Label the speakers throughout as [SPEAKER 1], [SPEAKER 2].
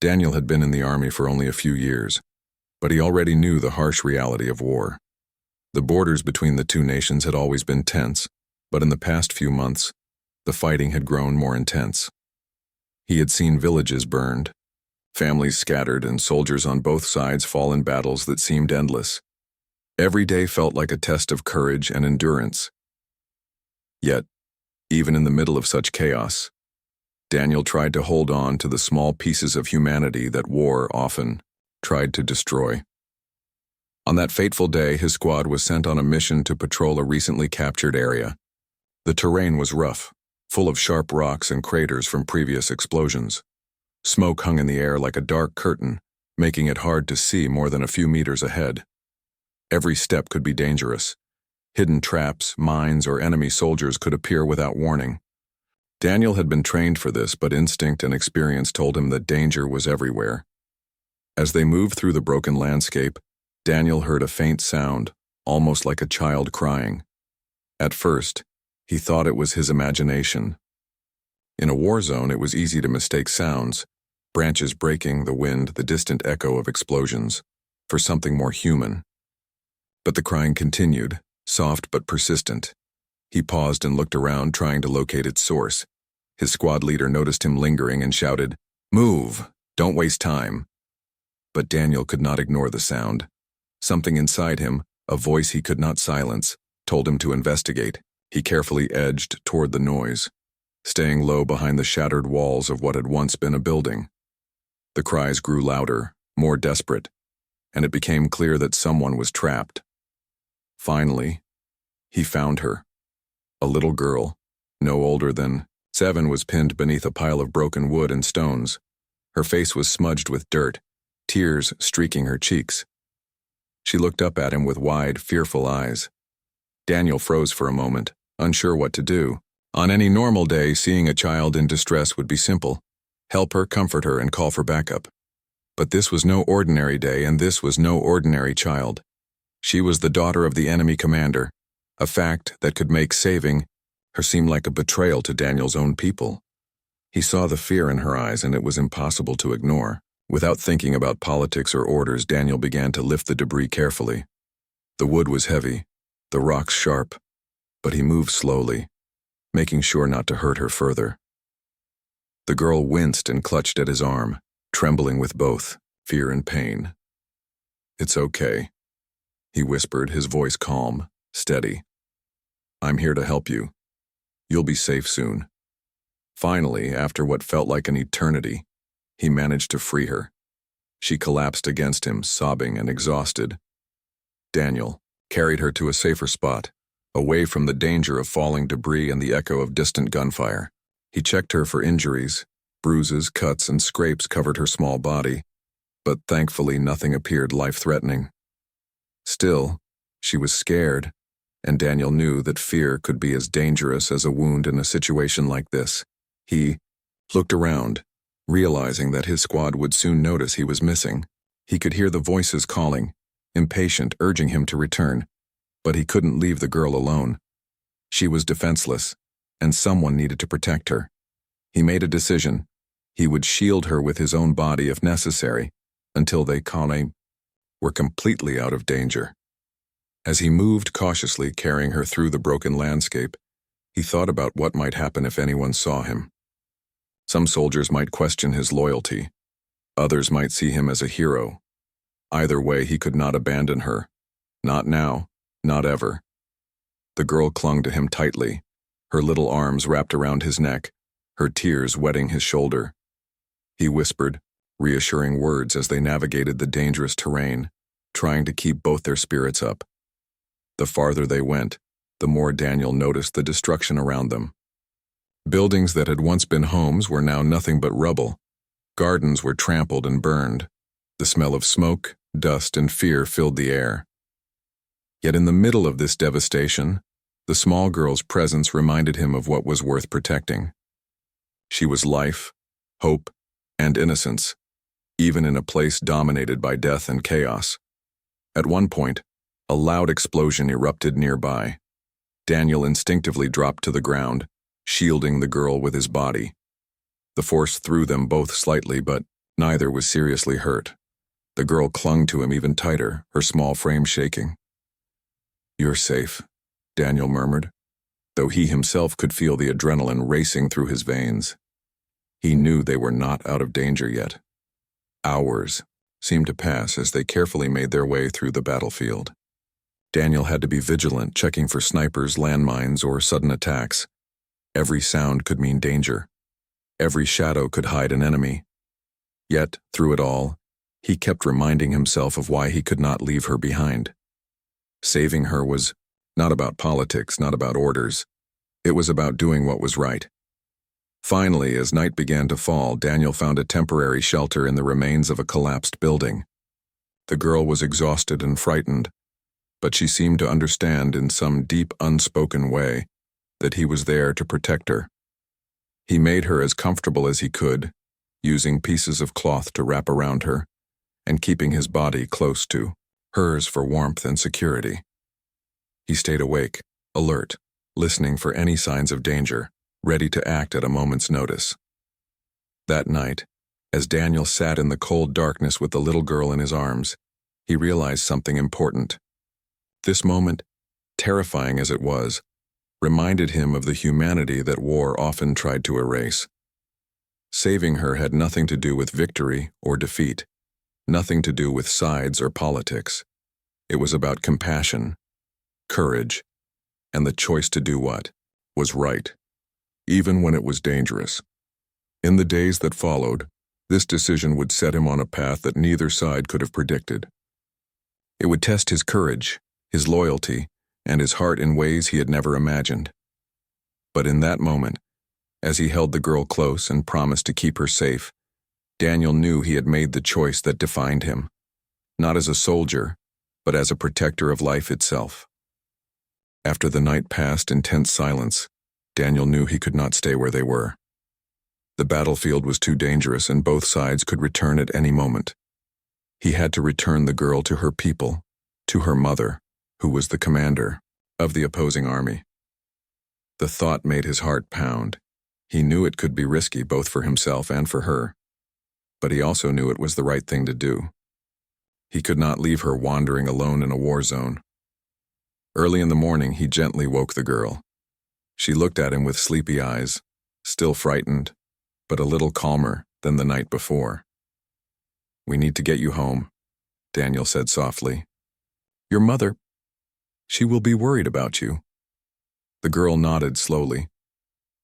[SPEAKER 1] Daniel had been in the army for only a few years, but he already knew the harsh reality of war. The borders between the two nations had always been tense, but in the past few months, the fighting had grown more intense. He had seen villages burned, families scattered, and soldiers on both sides fall in battles that seemed endless. Every day felt like a test of courage and endurance. Yet, even in the middle of such chaos, Daniel tried to hold on to the small pieces of humanity that war often tried to destroy. On that fateful day, his squad was sent on a mission to patrol a recently captured area. The terrain was rough, full of sharp rocks and craters from previous explosions. Smoke hung in the air like a dark curtain, making it hard to see more than a few meters ahead. Every step could be dangerous. Hidden traps, mines, or enemy soldiers could appear without warning. Daniel had been trained for this, but instinct and experience told him that danger was everywhere. As they moved through the broken landscape, Daniel heard a faint sound, almost like a child crying. At first, he thought it was his imagination. In a war zone, it was easy to mistake sounds, branches breaking, the wind, the distant echo of explosions, for something more human. But the crying continued, soft but persistent. He paused and looked around, trying to locate its source. His squad leader noticed him lingering and shouted, "Move! Don't waste time!" But Daniel could not ignore the sound. Something inside him, a voice he could not silence, told him to investigate. He carefully edged toward the noise, staying low behind the shattered walls of what had once been a building. The cries grew louder, more desperate, and it became clear that someone was trapped. Finally, he found her. A little girl, no older than 7, was pinned beneath a pile of broken wood and stones. Her face was smudged with dirt, tears streaking her cheeks. She looked up at him with wide, fearful eyes. Daniel froze for a moment, unsure what to do. On any normal day, seeing a child in distress would be simple. Help her, comfort her, and call for backup. But this was no ordinary day, and this was no ordinary child. She was the daughter of the enemy commander, a fact that could make saving her seem like a betrayal to Daniel's own people. He saw the fear in her eyes, and it was impossible to ignore. Without thinking about politics or orders, Daniel began to lift the debris carefully. The wood was heavy, the rocks sharp, but he moved slowly, making sure not to hurt her further. The girl winced and clutched at his arm, trembling with both fear and pain. "It's okay," he whispered, his voice calm, steady. "I'm here to help you. You'll be safe soon." Finally, after what felt like an eternity, he managed to free her. She collapsed against him, sobbing and exhausted. Daniel carried her to a safer spot, away from the danger of falling debris and the echo of distant gunfire. He checked her for injuries. Bruises, cuts, and scrapes covered her small body, but thankfully nothing appeared life-threatening. Still, she was scared, and Daniel knew that fear could be as dangerous as a wound in a situation like this. He looked around, realizing that his squad would soon notice he was missing. He could hear the voices calling, impatient, urging him to return, but he couldn't leave the girl alone. She was defenseless, and someone needed to protect her. He made a decision. He would shield her with his own body if necessary, until they were completely out of danger. As he moved cautiously, carrying her through the broken landscape, he thought about what might happen if anyone saw him. Some soldiers might question his loyalty. Others might see him as a hero. Either way, he could not abandon her. Not now, not ever. The girl clung to him tightly, her little arms wrapped around his neck, her tears wetting his shoulder. He whispered, reassuring words as they navigated the dangerous terrain, trying to keep both their spirits up. The farther they went, the more Daniel noticed the destruction around them. Buildings that had once been homes were now nothing but rubble. Gardens were trampled and burned. The smell of smoke, dust, and fear filled the air. Yet in the middle of this devastation, the small girl's presence reminded him of what was worth protecting. She was life, hope, and innocence, even in a place dominated by death and chaos. At one point, a loud explosion erupted nearby. Daniel instinctively dropped to the ground, shielding the girl with his body. The force threw them both slightly, but Neither was seriously hurt. The girl clung to him even tighter, her small frame shaking. "You're safe," Daniel murmured, though he himself could feel the adrenaline racing through his veins. He knew they were not out of danger yet. Hours seemed to pass as they carefully made their way through the battlefield. Daniel had to be vigilant, checking for snipers, landmines, or sudden attacks. Every sound could mean danger. Every shadow could hide an enemy. Yet, through it all, he kept reminding himself of why he could not leave her behind. Saving her was not about politics, not about orders. It was about doing what was right. Finally, as night began to fall, Daniel found a temporary shelter in the remains of a collapsed building. The girl was exhausted and frightened, but she seemed to understand in some deep, unspoken way that he was there to protect her. He made her as comfortable as he could, using pieces of cloth to wrap around her, and keeping his body close to hers for warmth and security. He stayed awake, alert, listening for any signs of danger, ready to act at a moment's notice. That night, as Daniel sat in the cold darkness with the little girl in his arms, he realized something important. This moment, terrifying as it was, reminded him of the humanity that war often tried to erase. Saving her had nothing to do with victory or defeat, nothing to do with sides or politics. It was about compassion, courage, and the choice to do what was right, even when it was dangerous. In the days that followed, this decision would set him on a path that neither side could have predicted. It would test his courage, his loyalty, and his heart in ways he had never imagined. But in that moment, as he held the girl close and promised to keep her safe, Daniel knew he had made the choice that defined him, not as a soldier, but as a protector of life itself. After the night passed in tense silence, Daniel knew he could not stay where they were. The battlefield was too dangerous and both sides could return at any moment. He had to return the girl to her people, to her mother, who was the commander of the opposing army. The thought made his heart pound. He knew it could be risky both for himself and for her, but he also knew it was the right thing to do. He could not leave her wandering alone in a war zone. Early in the morning, he gently woke the girl. She looked at him with sleepy eyes, still frightened, but a little calmer than the night before. "We need to get you home," Daniel said softly. "Your mother, she will be worried about you." The girl nodded slowly.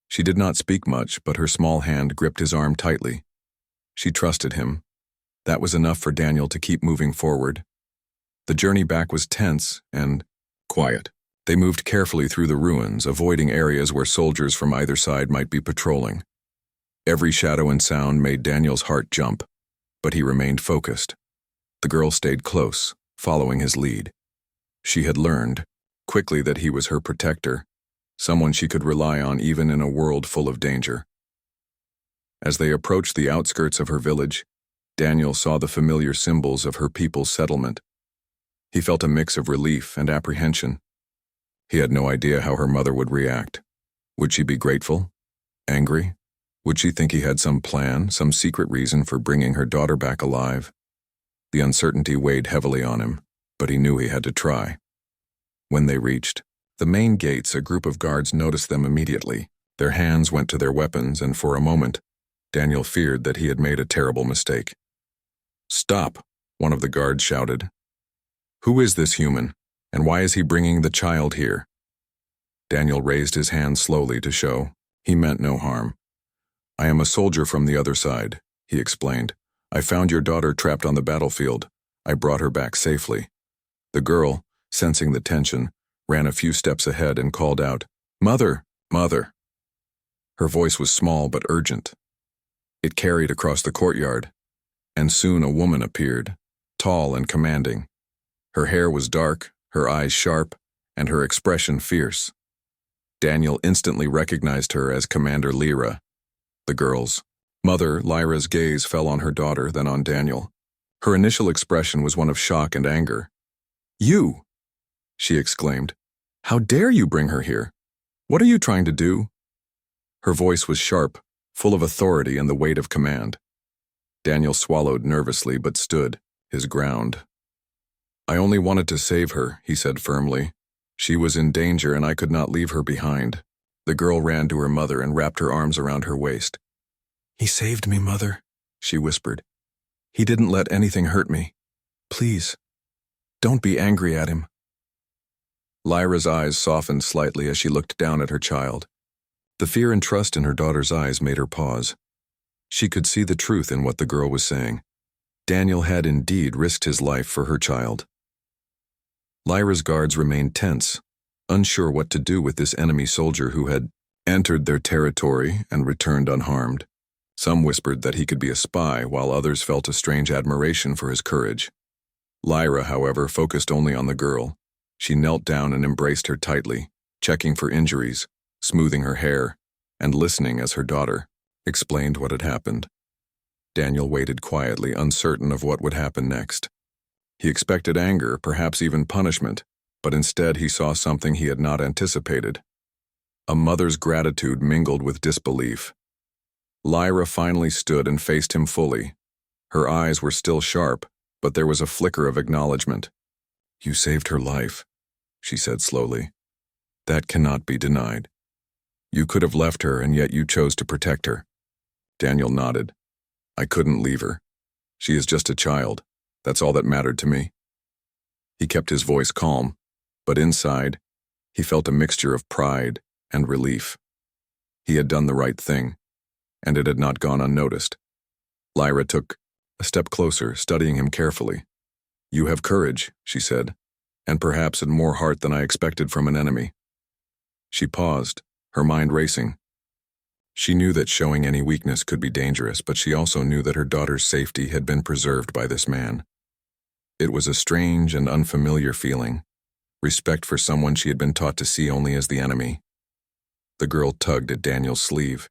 [SPEAKER 1] She did not speak much, but her small hand gripped his arm tightly. She trusted him. That was enough for Daniel to keep moving forward. The journey back was tense and quiet. They moved carefully through the ruins, avoiding areas where soldiers from either side might be patrolling. Every shadow and sound made Daniel's heart jump, but he remained focused. The girl stayed close, following his lead. She had learned quickly that he was her protector, someone she could rely on even in a world full of danger. As they approached the outskirts of her village, Daniel saw the familiar symbols of her people's settlement. He felt a mix of relief and apprehension. He had no idea how her mother would react. Would she be grateful? Angry? Would she think he had some plan, some secret reason for bringing her daughter back alive? The uncertainty weighed heavily on him, but he knew he had to try. When they reached the main gates, a group of guards noticed them immediately. Their hands went to their weapons, and for a moment, Daniel feared that he had made a terrible mistake. "Stop," one of the guards shouted. "Who is this human, and why is he bringing the child here?" Daniel raised his hand slowly to show he meant no harm. "I am a soldier from the other side," he explained. "I found your daughter trapped on the battlefield. I brought her back safely." The girl, sensing the tension, ran a few steps ahead and called out, "Mother, mother." Her voice was small but urgent. It carried across the courtyard, and soon a woman appeared, tall and commanding. Her hair was dark, her eyes sharp, and her expression fierce. Daniel instantly recognized her as Commander Lyra. The girl's mother, Lyra's gaze fell on her daughter, then on Daniel. Her initial expression was one of shock and anger. "You!" she exclaimed. "How dare you bring her here? What are you trying to do?" Her voice was sharp, full of authority and the weight of command. Daniel swallowed nervously but stood, his ground. "I only wanted to save her," he said firmly. "She was in danger and I could not leave her behind." The girl ran to her mother and wrapped her arms around her waist. "He saved me, Mother," she whispered. "He didn't let anything hurt me. Please, don't be angry at him." Lyra's eyes softened slightly as she looked down at her child. The fear and trust in her daughter's eyes made her pause. She could see the truth in what the girl was saying. Daniel had indeed risked his life for her child. Lyra's guards remained tense, unsure what to do with this enemy soldier who had entered their territory and returned unharmed. Some whispered that he could be a spy, while others felt a strange admiration for his courage. Lyra, however, focused only on the girl. She knelt down and embraced her tightly, checking for injuries, smoothing her hair, and listening as her daughter explained what had happened. Daniel waited quietly, uncertain of what would happen next. He expected anger, perhaps even punishment, but instead he saw something he had not anticipated. A mother's gratitude mingled with disbelief. Lyra finally stood and faced him fully. Her eyes were still sharp, but there was a flicker of acknowledgement. "You saved her life," she said slowly. "That cannot be denied. You could have left her, and yet you chose to protect her." Daniel nodded. "I couldn't leave her. She is just a child. That's all that mattered to me." He kept his voice calm, but inside, he felt a mixture of pride and relief. He had done the right thing, and it had not gone unnoticed. Lyra took a step closer, studying him carefully. "You have courage," she said, "and perhaps in more heart than I expected from an enemy." She paused, her mind racing. She knew that showing any weakness could be dangerous, but she also knew that her daughter's safety had been preserved by this man. It was a strange and unfamiliar feeling, respect for someone she had been taught to see only as the enemy. The girl tugged at Daniel's sleeve.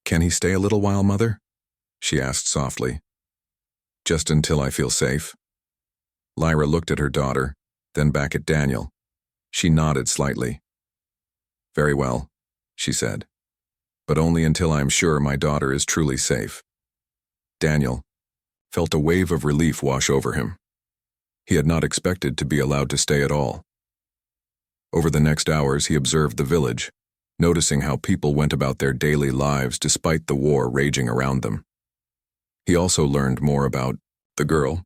[SPEAKER 1] "Can he stay a little while, Mother?" she asked softly. "Just until I feel safe." Lyra looked at her daughter, then back at Daniel. She nodded slightly. "Very well," she said, "but only until I am sure my daughter is truly safe." Daniel felt a wave of relief wash over him. He had not expected to be allowed to stay at all. Over the next hours, he observed the village, noticing how people went about their daily lives despite the war raging around them. He also learned more about the girl,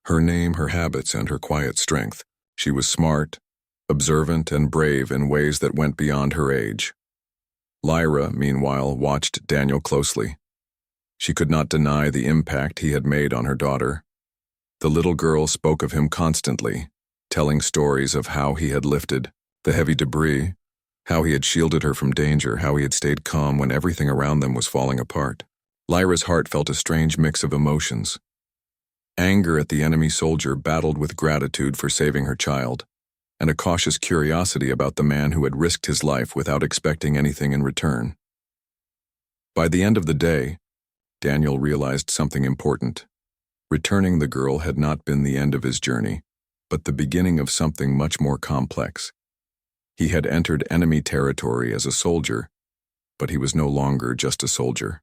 [SPEAKER 1] her name, her habits, and her quiet strength. She was smart, observant, and brave in ways that went beyond her age. Lyra, meanwhile, watched Daniel closely. She could not deny the impact he had made on her daughter. The little girl spoke of him constantly, telling stories of how he had lifted the heavy debris, how he had shielded her from danger, how he had stayed calm when everything around them was falling apart. Lyra's heart felt a strange mix of emotions. Anger at the enemy soldier battled with gratitude for saving her child, and a cautious curiosity about the man who had risked his life without expecting anything in return. By the end of the day, Daniel realized something important. Returning the girl had not been the end of his journey, but the beginning of something much more complex. He had entered enemy territory as a soldier, but he was no longer just a soldier.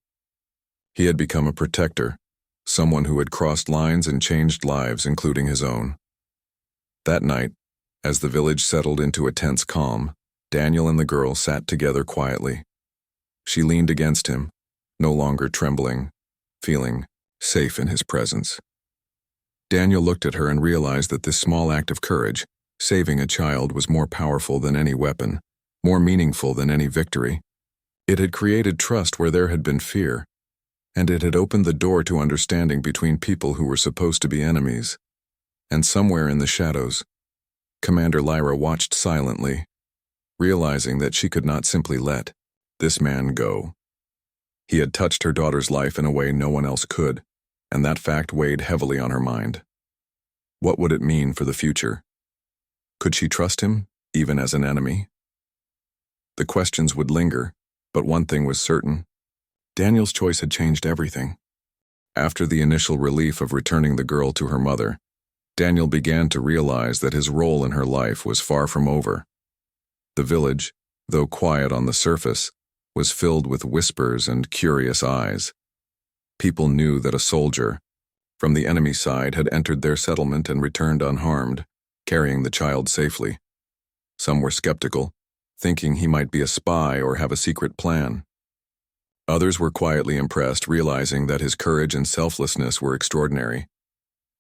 [SPEAKER 1] He had become a protector, someone who had crossed lines and changed lives, including his own. That night, as the village settled into a tense calm, Daniel and the girl sat together quietly. She leaned against him, no longer trembling, feeling safe in his presence. Daniel looked at her and realized that this small act of courage, saving a child, was more powerful than any weapon, more meaningful than any victory. It had created trust where there had been fear, and it had opened the door to understanding between people who were supposed to be enemies. And somewhere in the shadows, Commander Lyra watched silently, realizing that she could not simply let this man go. He had touched her daughter's life in a way no one else could, and that fact weighed heavily on her mind. What would it mean for the future? Could she trust him, even as an enemy? The questions would linger, but one thing was certain. Daniel's choice had changed everything. After the initial relief of returning the girl to her mother, Daniel began to realize that his role in her life was far from over. The village, though quiet on the surface, was filled with whispers and curious eyes. People knew that a soldier from the enemy side had entered their settlement and returned unharmed, carrying the child safely. Some were skeptical, thinking he might be a spy or have a secret plan. Others were quietly impressed, realizing that his courage and selflessness were extraordinary.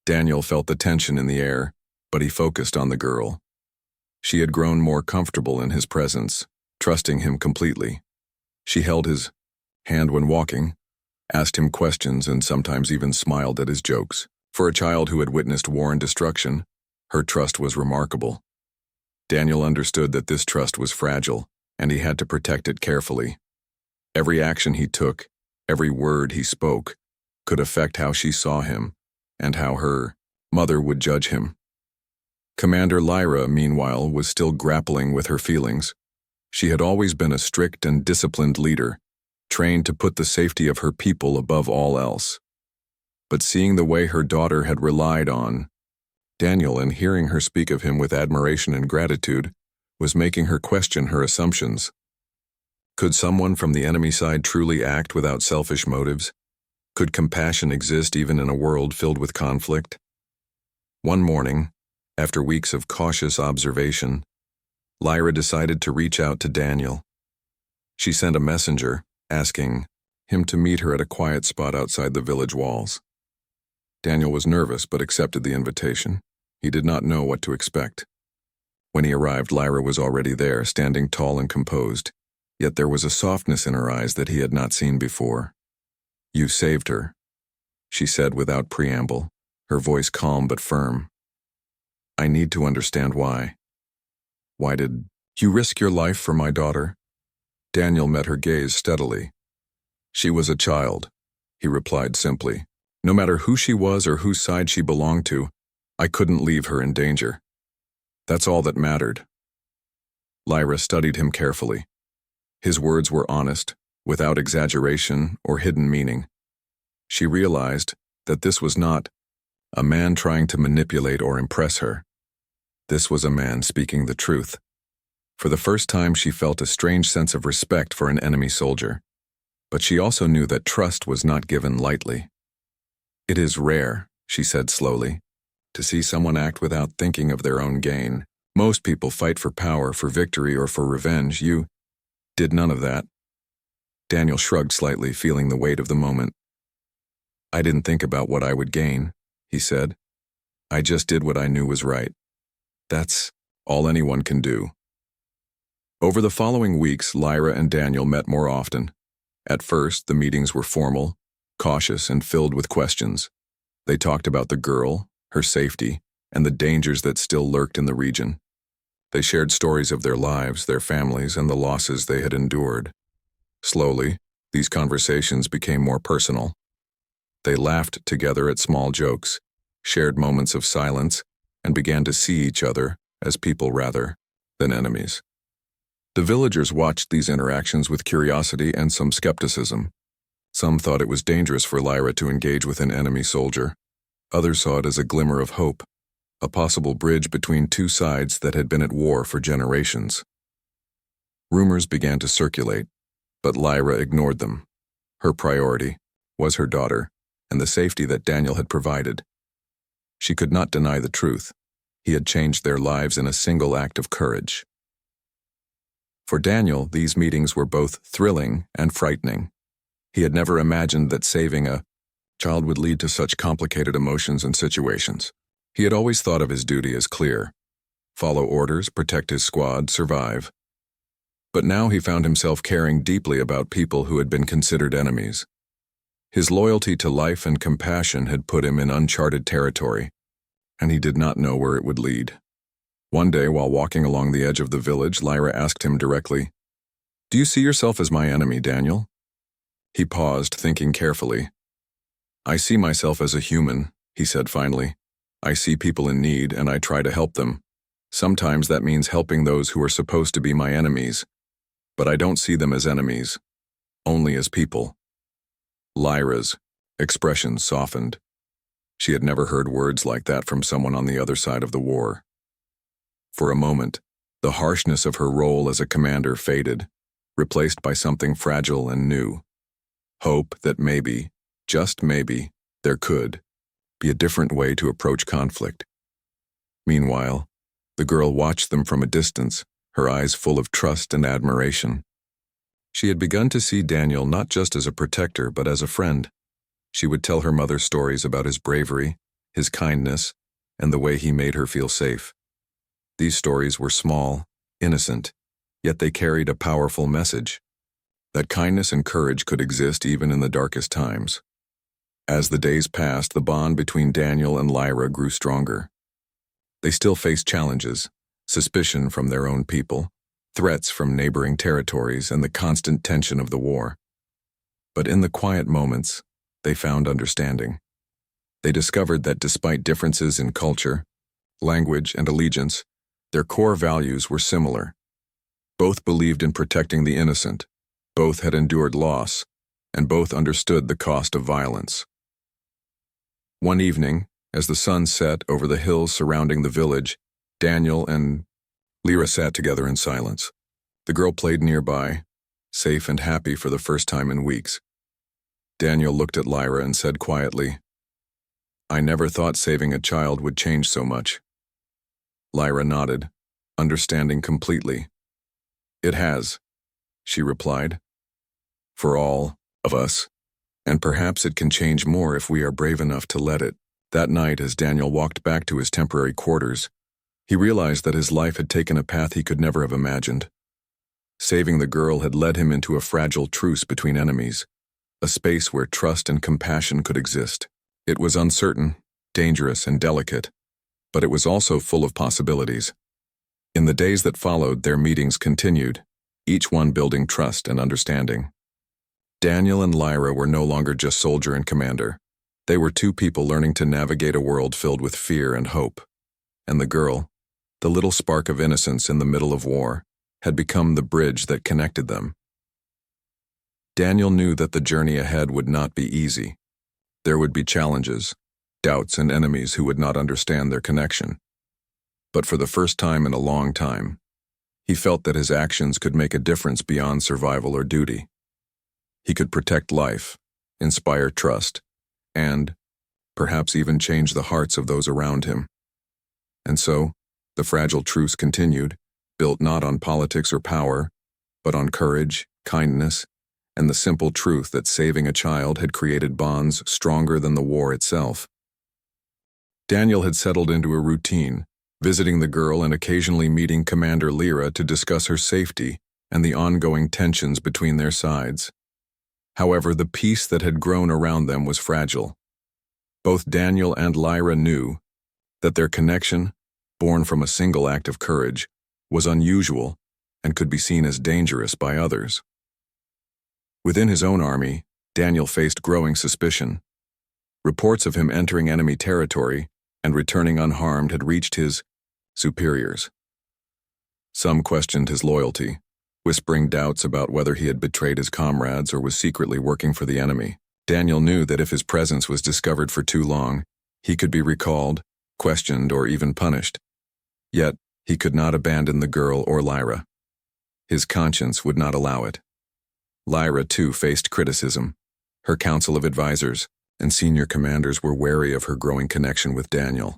[SPEAKER 1] Daniel felt the tension in the air, but he focused on the girl. She had grown more comfortable in his presence, trusting him completely. She held his hand when walking, asked him questions, and sometimes even smiled at his jokes. For a child who had witnessed war and destruction, her trust was remarkable. Daniel understood that this trust was fragile, and he had to protect it carefully. Every action he took, every word he spoke, could affect how she saw him and how her mother would judge him. Commander Lyra, meanwhile, was still grappling with her feelings. She had always been a strict and disciplined leader, trained to put the safety of her people above all else. But seeing the way her daughter had relied on Daniel and hearing her speak of him with admiration and gratitude was making her question her assumptions. Could someone from the enemy side truly act without selfish motives? Could compassion exist even in a world filled with conflict? One morning, after weeks of cautious observation, Lyra decided to reach out to Daniel. She sent a messenger, asking him to meet her at a quiet spot outside the village walls. Daniel was nervous but accepted the invitation. He did not know what to expect. When he arrived, Lyra was already there, standing tall and composed, yet there was a softness in her eyes that he had not seen before. "You saved her," she said without preamble, her voice calm but firm. "I need to understand why. Why did you risk your life for my daughter?" Daniel met her gaze steadily. "She was a child," he replied simply. "No matter who she was or whose side she belonged to, I couldn't leave her in danger. That's all that mattered." Lyra studied him carefully. His words were honest, without exaggeration or hidden meaning. She realized that this was not a man trying to manipulate or impress her. This was a man speaking the truth. For the first time, she felt a strange sense of respect for an enemy soldier. But she also knew that trust was not given lightly. "It is rare," she said slowly, "to see someone act without thinking of their own gain. Most people fight for power, for victory, or for revenge. You did none of that." Daniel shrugged slightly, feeling the weight of the moment. "I didn't think about what I would gain," he said. "I just did what I knew was right. That's all anyone can do." Over the following weeks, Lyra and Daniel met more often. At first, the meetings were formal, cautious, and filled with questions. They talked about the girl, her safety, and the dangers that still lurked in the region. They shared stories of their lives, their families, and the losses they had endured. Slowly, these conversations became more personal. They laughed together at small jokes, shared moments of silence, and began to see each other as people rather than enemies. The villagers watched these interactions with curiosity and some skepticism. Some thought it was dangerous for Lyra to engage with an enemy soldier. Others saw it as a glimmer of hope, a possible bridge between two sides that had been at war for generations. Rumors began to circulate, but Lyra ignored them. Her priority was her daughter and the safety that Daniel had provided. She could not deny the truth. He had changed their lives in a single act of courage. For Daniel, these meetings were both thrilling and frightening. He had never imagined that saving a child would lead to such complicated emotions and situations. He had always thought of his duty as clear: follow orders, protect his squad, survive. But now he found himself caring deeply about people who had been considered enemies. His loyalty to life and compassion had put him in uncharted territory, and he did not know where it would lead. One day, while walking along the edge of the village, Lyra asked him directly, "Do you see yourself as my enemy, Daniel?" He paused, thinking carefully. "I see myself as a human," he said finally. "I see people in need, and I try to help them. Sometimes that means helping those who are supposed to be my enemies. But I don't see them as enemies, only as people." Lyra's expression softened. She had never heard words like that from someone on the other side of the war. For a moment, the harshness of her role as a commander faded, replaced by something fragile and new: hope that maybe, just maybe, there could be a different way to approach conflict. Meanwhile, the girl watched them from a distance, her eyes full of trust and admiration. She had begun to see Daniel not just as a protector but as a friend. She would tell her mother stories about his bravery, his kindness, and the way he made her feel safe. These stories were small, innocent, yet they carried a powerful message: that kindness and courage could exist even in the darkest times. As the days passed, the bond between Daniel and Lyra grew stronger. They still faced challenges: suspicion from their own people, threats from neighboring territories, and the constant tension of the war. But in the quiet moments, they found understanding. They discovered that despite differences in culture, language, and allegiance, their core values were similar. Both believed in protecting the innocent, both had endured loss, and both understood the cost of violence. One evening, as the sun set over the hills surrounding the village, Daniel and Lyra sat together in silence. The girl played nearby, safe and happy for the first time in weeks. Daniel looked at Lyra and said quietly, "I never thought saving a child would change so much." Lyra nodded, understanding completely. "It has," she replied, "for all of us, and perhaps it can change more if we are brave enough to let it." That night, as Daniel walked back to his temporary quarters, he realized that his life had taken a path he could never have imagined. Saving the girl had led him into a fragile truce between enemies, a space where trust and compassion could exist. It was uncertain, dangerous, and delicate, but it was also full of possibilities. In the days that followed, their meetings continued, each one building trust and understanding. Daniel and Lyra were no longer just soldier and commander. They were two people learning to navigate a world filled with fear and hope. And the girl, the little spark of innocence in the middle of war, had become the bridge that connected them. Daniel knew that the journey ahead would not be easy. There would be challenges, doubts, and enemies who would not understand their connection. But for the first time in a long time, he felt that his actions could make a difference beyond survival or duty. He could protect life, inspire trust, and perhaps even change the hearts of those around him. And so, the fragile truce continued, built not on politics or power, but on courage, kindness, and the simple truth that saving a child had created bonds stronger than the war itself. Daniel had settled into a routine, visiting the girl and occasionally meeting Commander Lyra to discuss her safety and the ongoing tensions between their sides. However, the peace that had grown around them was fragile. Both Daniel and Lyra knew that their connection, born from a single act of courage, was unusual and could be seen as dangerous by others. Within his own army, Daniel faced growing suspicion. Reports of him entering enemy territory and returning unharmed had reached his superiors. Some questioned his loyalty, whispering doubts about whether he had betrayed his comrades or was secretly working for the enemy. Daniel knew that if his presence was discovered for too long, he could be recalled, questioned, or even punished. Yet, he could not abandon the girl or Lyra. His conscience would not allow it. Lyra, too, faced criticism. Her council of advisors and senior commanders were wary of her growing connection with Daniel.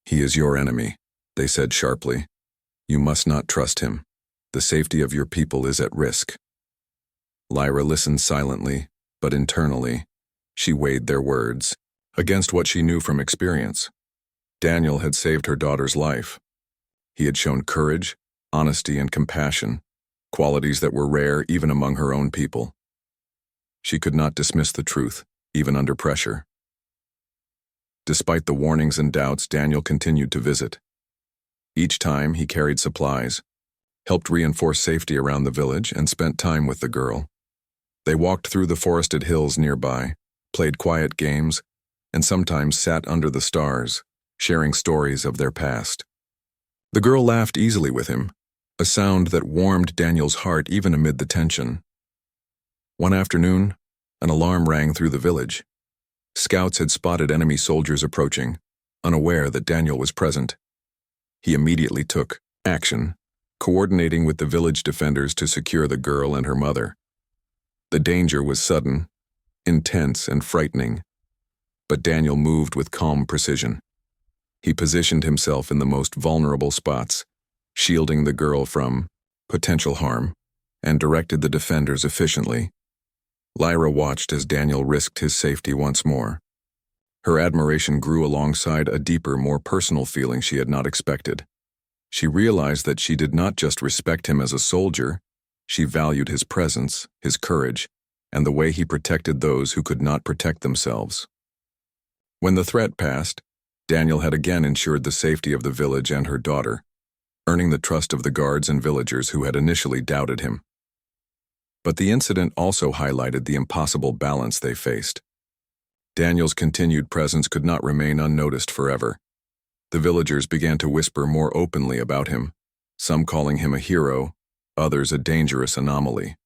[SPEAKER 1] "He is your enemy," they said sharply. "You must not trust him. The safety of your people is at risk." Lyra listened silently, but internally, she weighed their words against what she knew from experience. Daniel had saved her daughter's life. He had shown courage, honesty, and compassion, qualities that were rare even among her own people. She could not dismiss the truth, even under pressure. Despite the warnings and doubts, Daniel continued to visit. Each time, he carried supplies, helped reinforce safety around the village, and spent time with the girl. They walked through the forested hills nearby, played quiet games, and sometimes sat under the stars, sharing stories of their past. The girl laughed easily with him, a sound that warmed Daniel's heart even amid the tension. One afternoon, an alarm rang through the village. Scouts had spotted enemy soldiers approaching, unaware that Daniel was present. He immediately took action, coordinating with the village defenders to secure the girl and her mother. The danger was sudden, intense and frightening. But Daniel moved with calm precision. He positioned himself in the most vulnerable spots, shielding the girl from potential harm, and directed the defenders efficiently. Lyra watched as Daniel risked his safety once more. Her admiration grew alongside a deeper, more personal feeling she had not expected. She realized that she did not just respect him as a soldier, she valued his presence, his courage, and the way he protected those who could not protect themselves. When the threat passed, Daniel had again ensured the safety of the village and her daughter, earning the trust of the guards and villagers who had initially doubted him. But the incident also highlighted the impossible balance they faced. Daniel's continued presence could not remain unnoticed forever. The villagers began to whisper more openly about him, some calling him a hero, others a dangerous anomaly.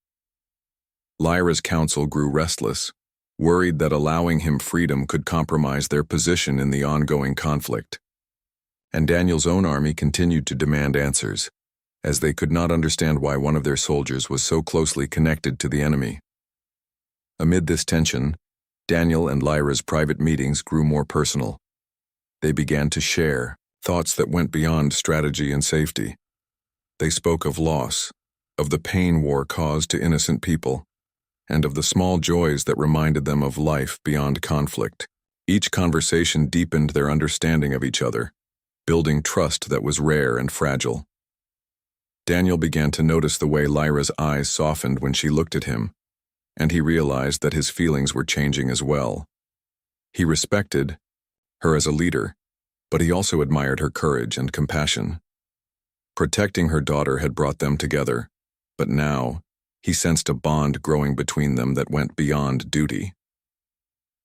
[SPEAKER 1] Lyra's council grew restless, worried that allowing him freedom could compromise their position in the ongoing conflict. And Daniel's own army continued to demand answers, as they could not understand why one of their soldiers was so closely connected to the enemy. Amid this tension, Daniel and Lyra's private meetings grew more personal. They began to share thoughts that went beyond strategy and safety. They spoke of loss, of the pain war caused to innocent people, and of the small joys that reminded them of life beyond conflict. Each conversation deepened their understanding of each other, building trust that was rare and fragile. Daniel began to notice the way Lyra's eyes softened when she looked at him, and he realized that his feelings were changing as well. He respected her as a leader, but he also admired her courage and compassion. Protecting her daughter had brought them together, but now he sensed a bond growing between them that went beyond duty.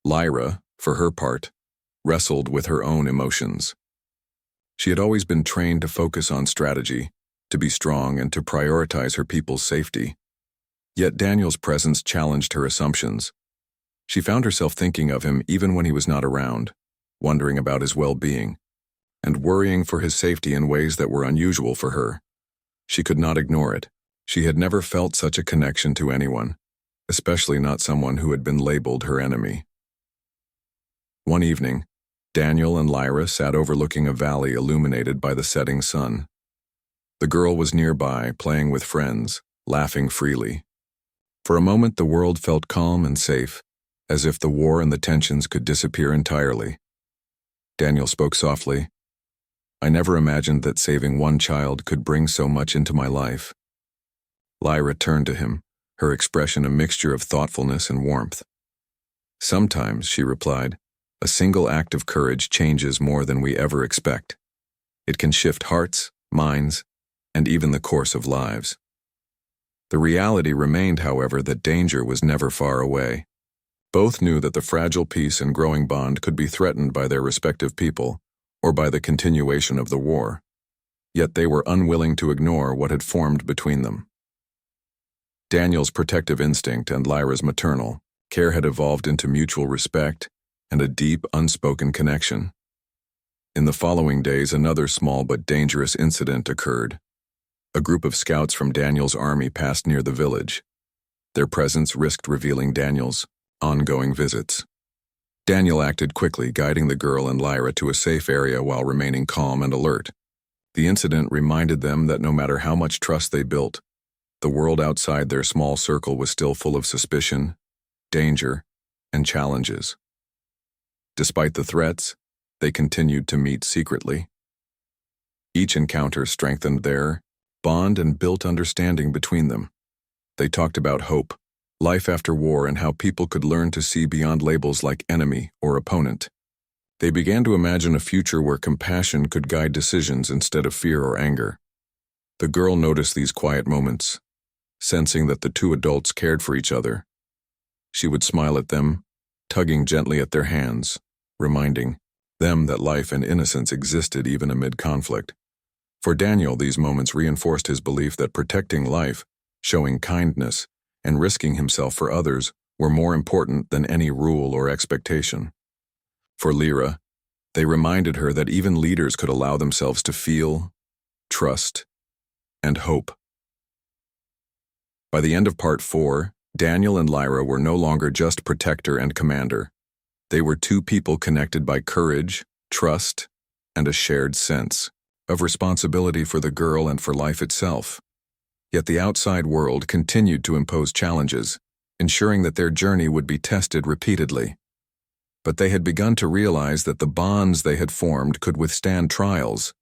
[SPEAKER 1] Lyra, for her part, wrestled with her own emotions. She had always been trained to focus on strategy, to be strong and to prioritize her people's safety. Yet Daniel's presence challenged her assumptions. She found herself thinking of him even when he was not around, wondering about his well-being, and worrying for his safety in ways that were unusual for her. She could not ignore it. She had never felt such a connection to anyone, especially not someone who had been labeled her enemy. One evening, Daniel and Lyra sat overlooking a valley illuminated by the setting sun. The girl was nearby, playing with friends, laughing freely. For a moment the world felt calm and safe, as if the war and the tensions could disappear entirely. Daniel spoke softly. "I never imagined that saving one child could bring so much into my life." Lyra turned to him, her expression a mixture of thoughtfulness and warmth. "Sometimes," she replied, "a single act of courage changes more than we ever expect. It can shift hearts, minds, and even the course of lives." The reality remained, however, that danger was never far away. Both knew that the fragile peace and growing bond could be threatened by their respective people or by the continuation of the war. Yet they were unwilling to ignore what had formed between them. Daniel's protective instinct and Lyra's maternal care had evolved into mutual respect and a deep, unspoken connection. In the following days, another small but dangerous incident occurred. A group of scouts from Daniel's army passed near the village. Their presence risked revealing Daniel's ongoing visits. Daniel acted quickly, guiding the girl and Lyra to a safe area while remaining calm and alert. The incident reminded them that no matter how much trust they built, the world outside their small circle was still full of suspicion, danger, and challenges. Despite the threats, they continued to meet secretly. Each encounter strengthened their bond and built understanding between them. They talked about hope, life after war, and how people could learn to see beyond labels like enemy or opponent. They began to imagine a future where compassion could guide decisions instead of fear or anger. The girl noticed these quiet moments, sensing that the two adults cared for each other. She would smile at them, tugging gently at their hands, reminding them that life and innocence existed even amid conflict. For Daniel, these moments reinforced his belief that protecting life, showing kindness, and risking himself for others were more important than any rule or expectation. For Lyra, they reminded her that even leaders could allow themselves to feel, trust, and hope. By the end of Part 4, Daniel and Lyra were no longer just protector and commander. They were two people connected by courage, trust, and a shared sense of responsibility for the girl and for life itself. Yet the outside world continued to impose challenges, ensuring that their journey would be tested repeatedly. But they had begun to realize that the bonds they had formed could withstand trials,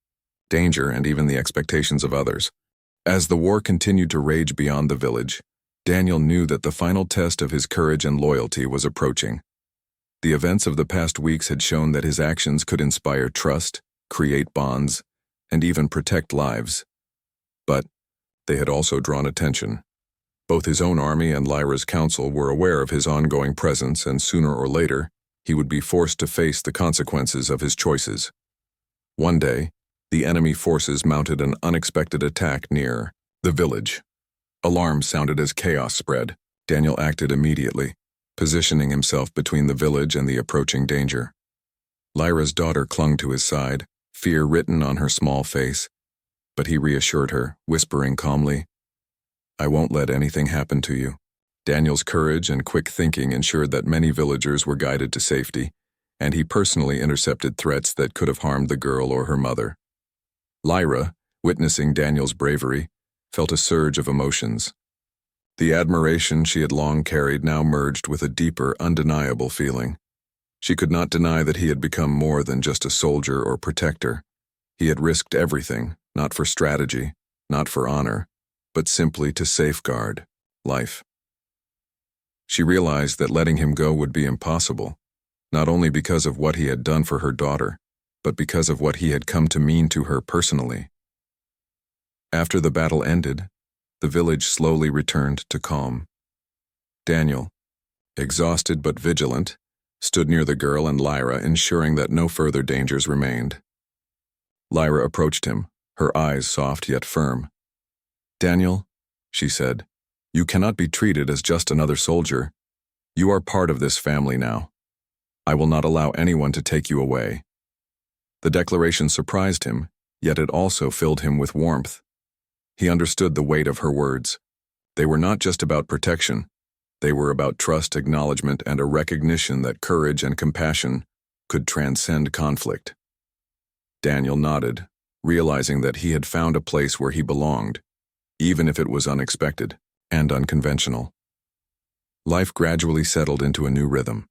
[SPEAKER 1] danger, and even the expectations of others. As the war continued to rage beyond the village, Daniel knew that the final test of his courage and loyalty was approaching. The events of the past weeks had shown that his actions could inspire trust, create bonds, and even protect lives. But they had also drawn attention. Both his own army and Lyra's council were aware of his ongoing presence, and sooner or later, he would be forced to face the consequences of his choices. One day, the enemy forces mounted an unexpected attack near the village. Alarms sounded as chaos spread. Daniel acted immediately, positioning himself between the village and the approaching danger. Lyra's daughter clung to his side, fear written on her small face, but he reassured her, whispering calmly, "I won't let anything happen to you." Daniel's courage and quick thinking ensured that many villagers were guided to safety, and he personally intercepted threats that could have harmed the girl or her mother. Lyra, witnessing Daniel's bravery, felt a surge of emotions. The admiration she had long carried now merged with a deeper, undeniable feeling. She could not deny that he had become more than just a soldier or protector. He had risked everything, not for strategy, not for honor, but simply to safeguard life. She realized that letting him go would be impossible, not only because of what he had done for her daughter, but because of what he had come to mean to her personally. After the battle ended, the village slowly returned to calm. Daniel, exhausted but vigilant, stood near the girl and Lyra, ensuring that no further dangers remained. Lyra approached him, her eyes soft yet firm. "Daniel," she said, "you cannot be treated as just another soldier. You are part of this family now. I will not allow anyone to take you away." The declaration surprised him, yet it also filled him with warmth. He understood the weight of her words. They were not just about protection. They were about trust, acknowledgement, and a recognition that courage and compassion could transcend conflict. Daniel nodded, realizing that he had found a place where he belonged, even if it was unexpected and unconventional. Life gradually settled into a new rhythm.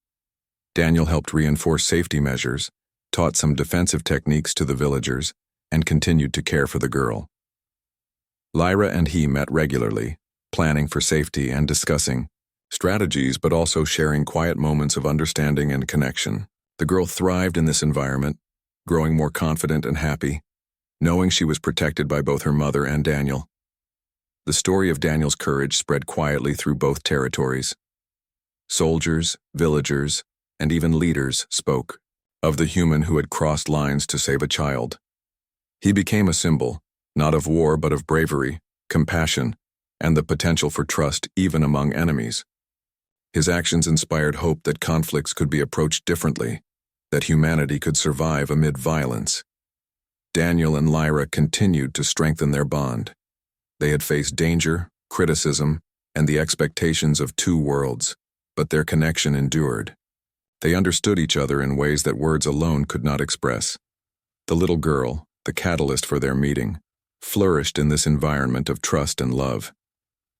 [SPEAKER 1] Daniel helped reinforce safety measures, taught some defensive techniques to the villagers, and continued to care for the girl. Lyra and he met regularly, planning for safety and discussing strategies, but also sharing quiet moments of understanding and connection. The girl thrived in this environment, growing more confident and happy, knowing she was protected by both her mother and Daniel. The story of Daniel's courage spread quietly through both territories. Soldiers, villagers, and even leaders spoke of the human who had crossed lines to save a child. He became a symbol, not of war but of bravery, compassion, and the potential for trust even among enemies. His actions inspired hope that conflicts could be approached differently, that humanity could survive amid violence. Daniel and Lyra continued to strengthen their bond. They had faced danger, criticism, and the expectations of two worlds, but their connection endured. They understood each other in ways that words alone could not express. The little girl, the catalyst for their meeting, flourished in this environment of trust and love.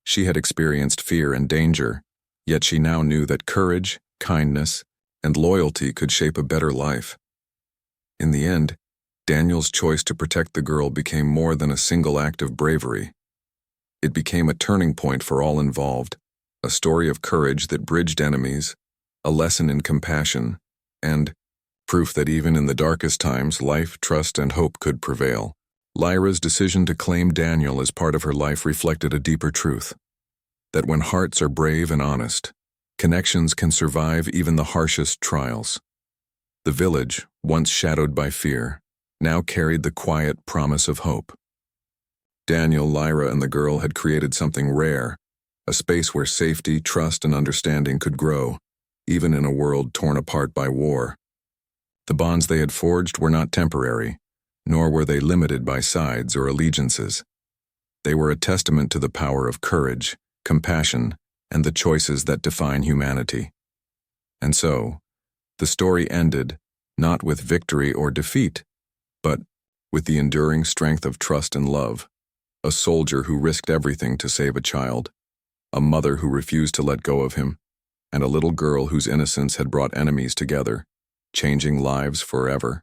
[SPEAKER 1] She had experienced fear and danger, yet she now knew that courage, kindness, and loyalty could shape a better life. In the end, Daniel's choice to protect the girl became more than a single act of bravery. It became a turning point for all involved, a story of courage that bridged enemies, a lesson in compassion, and proof that even in the darkest times, life, trust, and hope could prevail. Lyra's decision to claim Daniel as part of her life reflected a deeper truth, that when hearts are brave and honest, connections can survive even the harshest trials. The village, once shadowed by fear, now carried the quiet promise of hope. Daniel, Lyra, and the girl had created something rare, a space where safety, trust, and understanding could grow, even in a world torn apart by war. The bonds they had forged were not temporary, nor were they limited by sides or allegiances. They were a testament to the power of courage, compassion, and the choices that define humanity. And so, the story ended not with victory or defeat, but with the enduring strength of trust and love, a soldier who risked everything to save a child, a mother who refused to let go of him, and a little girl whose innocence had brought enemies together, changing lives forever.